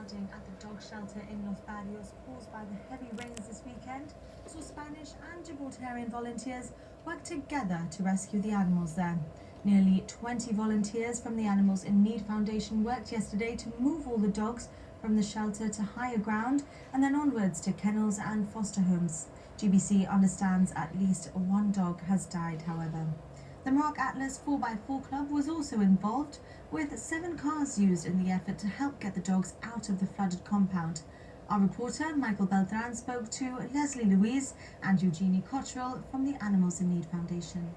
flooding at the dog shelter in Los Barrios caused by the heavy rains this weekend saw Spanish and Gibraltarian volunteers work together to rescue the animals there. Nearly 20 volunteers from the Animals in Need Foundation worked yesterday to move all the dogs from the shelter to higher ground and then onwards to kennels and foster homes. GBC understands at least one dog has died, however. The Morocco Atlas 4x4 Club was also involved, with 7 cars used in the effort to help get the dogs out of the flooded compound. Our reporter, Michael Beltran, spoke to Leslie Louise and Eugenie Cottrell from the Animals in Need Foundation.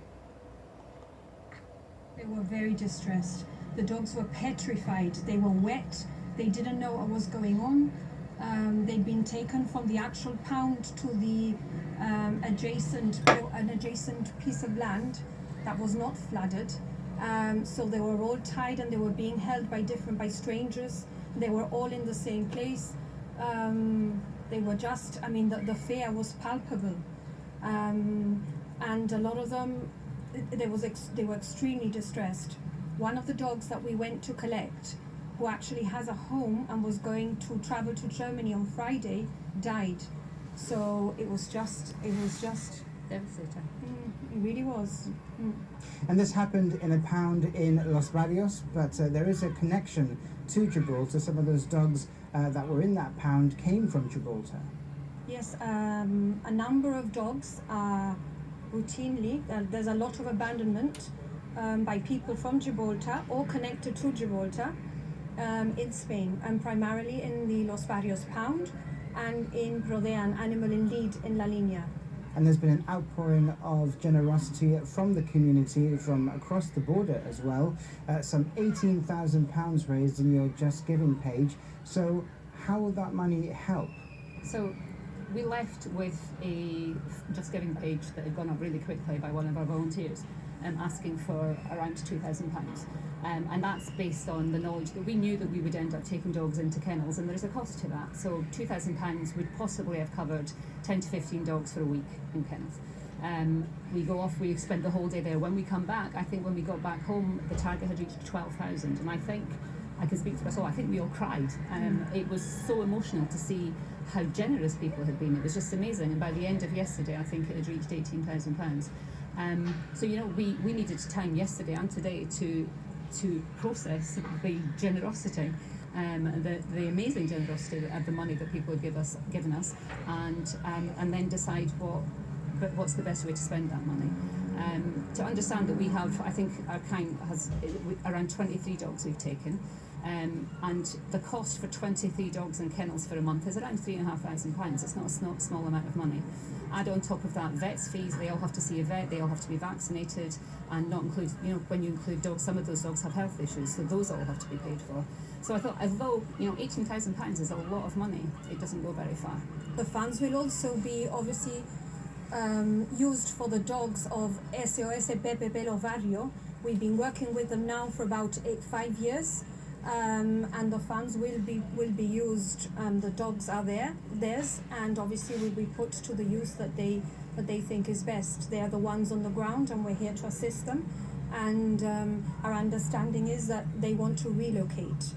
They were very distressed. The dogs were petrified. They were wet. They didn't know what was going on. They'd been taken from the actual pound to the adjacent piece of land that was not flooded. So they were all tied and they were being held by strangers. They were all in the same place. They were just, the fear was palpable. And a lot of them, they were extremely distressed. One of the dogs that we went to collect, who actually has a home and was going to travel to Germany on Friday, died. So it was just devastating. It really was. And this happened in a pound in Los Barrios, but there is a connection to Gibraltar. Some of those dogs that were in that pound came from Gibraltar. Yes, a number of dogs are routinely, there's a lot of abandonment by people from Gibraltar or connected to Gibraltar in Spain, and primarily in the Los Barrios pound and in Rodean, Animal in Lead in La Línea. And there's been an outpouring of generosity from the community from across the border as well. Some £18,000 raised in your Just Giving page. So how will that money help? So we left with a Just Giving page that had gone up really quickly by one of our volunteers, asking for around £2,000. And that's based on the knowledge that we knew that we would end up taking dogs into kennels, and there's a cost to that. So £2,000 would possibly have covered 10 to 15 dogs for a week in kennels. We go off, we spent the whole day there. When we come back, I think when we got back home, the target had reached 12,000, and I think, I can speak for us all, I think we all cried. It was so emotional to see how generous people had been. It was just amazing, and by the end of yesterday, I think it had reached £18,000. So, we needed time yesterday and today to process the generosity, the amazing generosity of the money that people had given us, and then decide what's the best way to spend that money. To understand that we have, I think our kind has around 23 dogs we've taken, and the cost for 23 dogs in kennels for a month is around £3,500. It's not a small amount of money. Add on top of that vets fees, they all have to see a vet, they all have to be vaccinated, and not include, when you include dogs, some of those dogs have health issues, so those all have to be paid for. So I thought, although, £18,000 is a lot of money, it doesn't go very far. The funds will also be obviously used for the dogs of SOS Response. We've been working with them now for about 5 years, and the funds will be used. The dogs are theirs, and obviously will be put to the use that they think is best. They are the ones on the ground, and we're here to assist them. And our understanding is that they want to relocate.